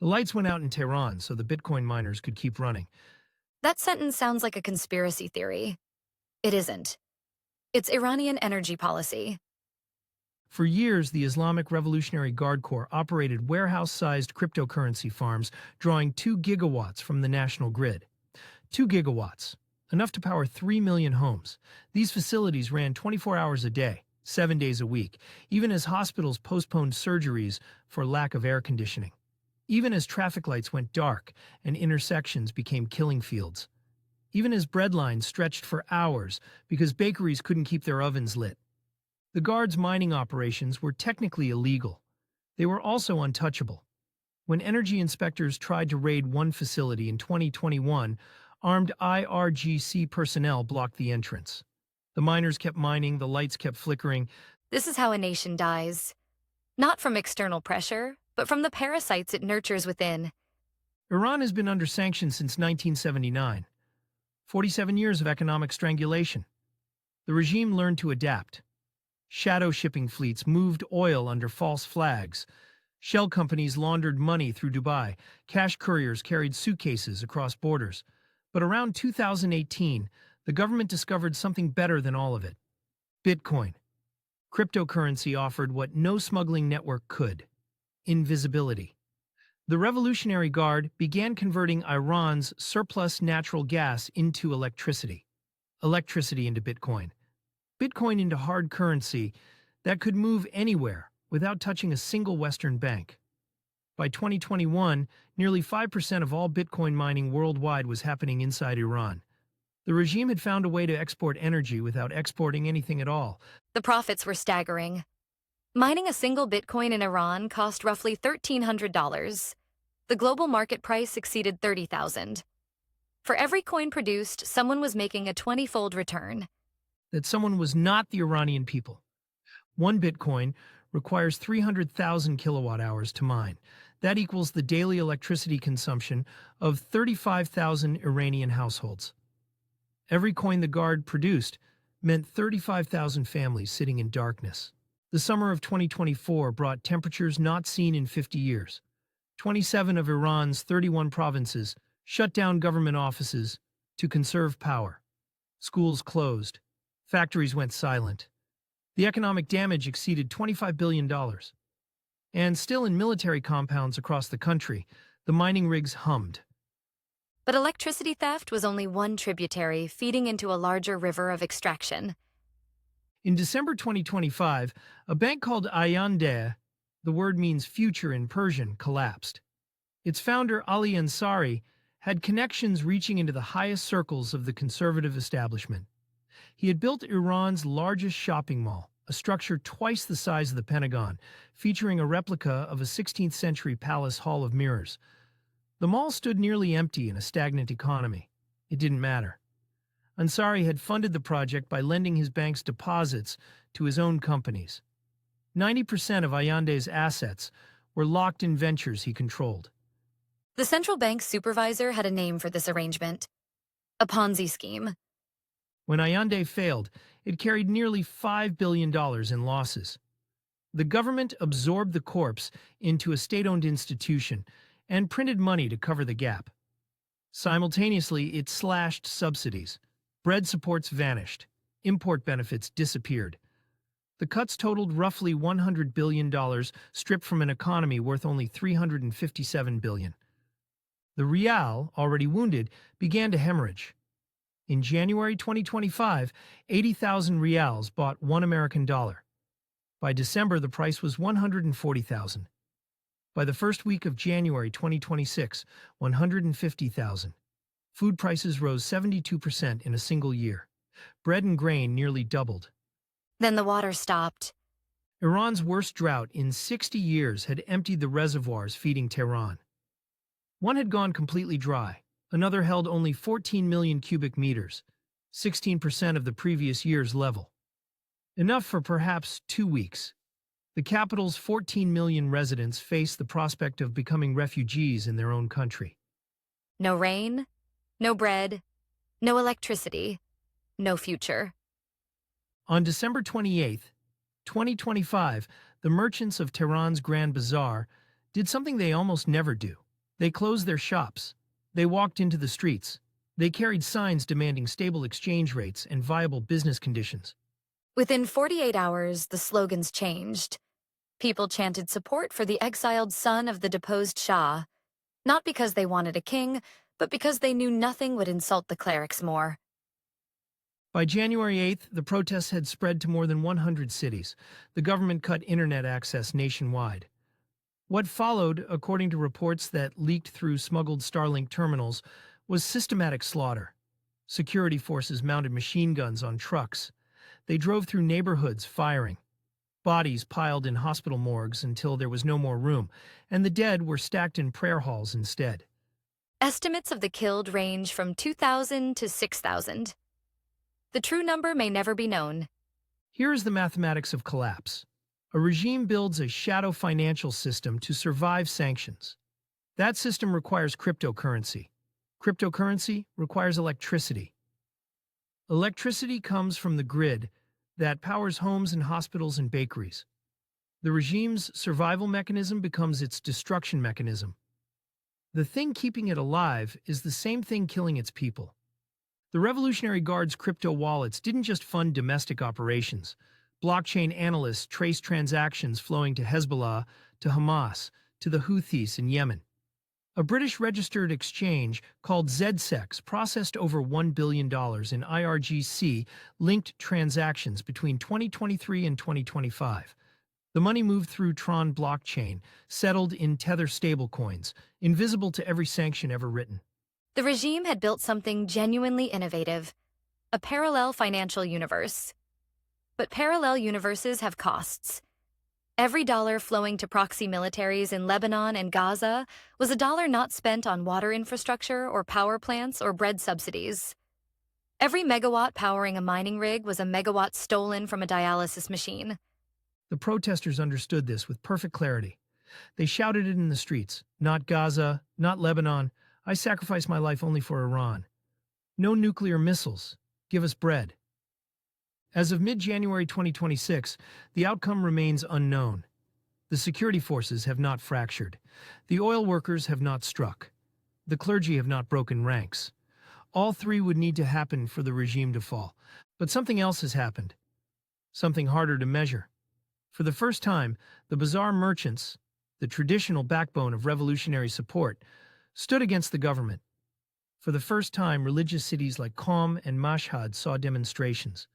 The lights went out in Tehran so the Bitcoin miners could keep running. That sentence sounds like a conspiracy theory. It isn't. It's Iranian energy policy. For years, the Islamic Revolutionary Guard Corps operated warehouse-sized cryptocurrency farms, drawing 2 gigawatts from the national grid. 2 gigawatts, enough to power 3 million homes. These facilities ran 24 hours a day, 7 days a week, even as hospitals postponed surgeries for lack of air conditioning. Even as traffic lights went dark and intersections became killing fields. Even as bread lines stretched for hours because bakeries couldn't keep their ovens lit. The Guard's mining operations were technically illegal. They were also untouchable. When energy inspectors tried to raid one facility in 2021, armed IRGC personnel blocked the entrance. The miners kept mining, the lights kept flickering. This is how a nation dies. Not from external pressure, but from the parasites it nurtures within. Iran has been under sanctions since 1979. 47 years of economic strangulation. The regime learned to adapt. Shadow shipping fleets moved oil under false flags. Shell companies laundered money through Dubai. Cash couriers carried suitcases across borders. But around 2018, the government discovered something better than all of it. Bitcoin. Cryptocurrency offered what no smuggling network could: invisibility. The Revolutionary Guard began converting Iran's surplus natural gas into electricity. Electricity into Bitcoin. Bitcoin into hard currency that could move anywhere without touching a single Western bank. By 2021, nearly 5% of all Bitcoin mining worldwide was happening inside Iran. The regime had found a way to export energy without exporting anything at all. The profits were staggering. Mining a single Bitcoin in Iran cost roughly $1,300. The global market price exceeded $30,000. For every coin produced, someone was making a 20-fold return. That someone was not the Iranian people. One Bitcoin requires 300,000 kilowatt hours to mine. That equals the daily electricity consumption of 35,000 Iranian households. Every coin the Guard produced meant 35,000 families sitting in darkness. The summer of 2024 brought temperatures not seen in 50 years. 27 of Iran's 31 provinces shut down government offices to conserve power. Schools closed. Factories went silent. The economic damage exceeded $25 billion. And still in military compounds across the country, the mining rigs hummed. But electricity theft was only one tributary feeding into a larger river of extraction. In December 2025, a bank called Ayande, the word means future in Persian, collapsed. Its founder, Ali Ansari, had connections reaching into the highest circles of the conservative establishment. He had built Iran's largest shopping mall, a structure twice the size of the Pentagon, featuring a replica of a 16th-century palace hall of mirrors. The mall stood nearly empty in a stagnant economy. It didn't matter. Ansari had funded the project by lending his bank's deposits to his own companies. 90% of Ayande's assets were locked in ventures he controlled. The central bank's supervisor had a name for this arrangement: a Ponzi scheme. When Ayande failed, it carried nearly $5 billion in losses. The government absorbed the corpse into a state-owned institution and printed money to cover the gap. Simultaneously, it slashed subsidies. Bread supports vanished. Import benefits disappeared. The cuts totaled roughly $100 billion, stripped from an economy worth only $357 billion. The rial, already wounded, began to hemorrhage. In January 2025, 80,000 rials bought $1 American. By December, the price was 140,000. By the first week of January 2026, 150,000. Food prices rose 72% in a single year. Bread and grain nearly doubled. Then the water stopped. Iran's worst drought in 60 years had emptied the reservoirs feeding Tehran. One had gone completely dry. Another held only 14 million cubic meters, 16% of the previous year's level. Enough for perhaps 2 weeks. The capital's 14 million residents faced the prospect of becoming refugees in their own country. No rain, no bread, no electricity, no future. On December 28, 2025, the merchants of Tehran's Grand Bazaar did something they almost never do. They closed their shops. They walked into the streets. They carried signs demanding stable exchange rates and viable business conditions. Within 48 hours, the slogans changed. People chanted support for the exiled son of the deposed Shah, not because they wanted a king, but because they knew nothing would insult the clerics more. By January 8th, the protests had spread to more than 100 cities. The government cut internet access nationwide. What followed, according to reports that leaked through smuggled Starlink terminals, was systematic slaughter. Security forces mounted machine guns on trucks. They drove through neighborhoods, firing. Bodies piled in hospital morgues until there was no more room, and the dead were stacked in prayer halls instead. Estimates of the killed range from 2,000 to 6,000. The true number may never be known. Here is the mathematics of collapse. A regime builds a shadow financial system to survive sanctions. That system requires cryptocurrency. Cryptocurrency requires electricity. Electricity comes from the grid that powers homes and hospitals and bakeries. The regime's survival mechanism becomes its destruction mechanism. The thing keeping it alive is the same thing killing its people. The Revolutionary Guard's crypto wallets didn't just fund domestic operations. Blockchain analysts traced transactions flowing to Hezbollah, to Hamas, to the Houthis in Yemen. A British-registered exchange called ZSEX processed over $1 billion in IRGC-linked transactions between 2023 and 2025. The money moved through Tron blockchain, settled in Tether stablecoins, invisible to every sanction ever written. The regime had built something genuinely innovative, a parallel financial universe. But parallel universes have costs. Every dollar flowing to proxy militaries in Lebanon and Gaza was a dollar not spent on water infrastructure or power plants or bread subsidies. Every megawatt powering a mining rig was a megawatt stolen from a dialysis machine. The protesters understood this with perfect clarity. They shouted it in the streets, "Not Gaza, not Lebanon. I sacrifice my life only for Iran. No nuclear missiles. Give us bread." As of mid-January 2026, the outcome remains unknown. The security forces have not fractured. The oil workers have not struck. The clergy have not broken ranks. All three would need to happen for the regime to fall. But something else has happened. Something harder to measure. For the first time, the Bazaar merchants, the traditional backbone of revolutionary support, stood against the government. For the first time, religious cities like Qom and Mashhad saw demonstrations.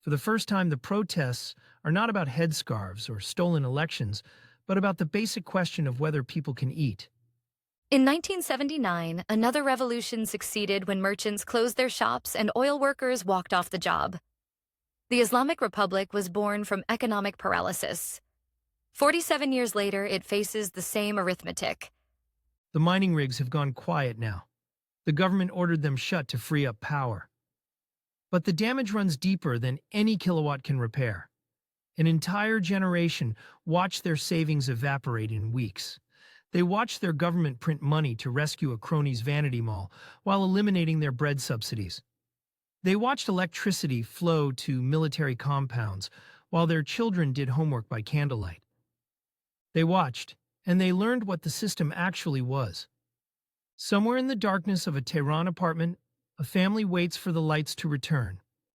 For the first time, the protests are not about headscarves or stolen elections, but about the basic question of whether people can eat. In 1979, another revolution succeeded when merchants closed their shops and oil workers walked off the job. The Islamic Republic was born from economic paralysis. 47 years later, it faces the same arithmetic. The mining rigs have gone quiet now. The government ordered them shut to free up power. But the damage runs deeper than any kilowatt can repair. An entire generation watched their savings evaporate in weeks. They watched their government print money to rescue a cronies' vanity mall while eliminating their bread subsidies. They watched electricity flow to military compounds while their children did homework by candlelight. They watched, and they learned what the system actually was. Somewhere in the darkness of a Tehran apartment, a family waits for the lights to return.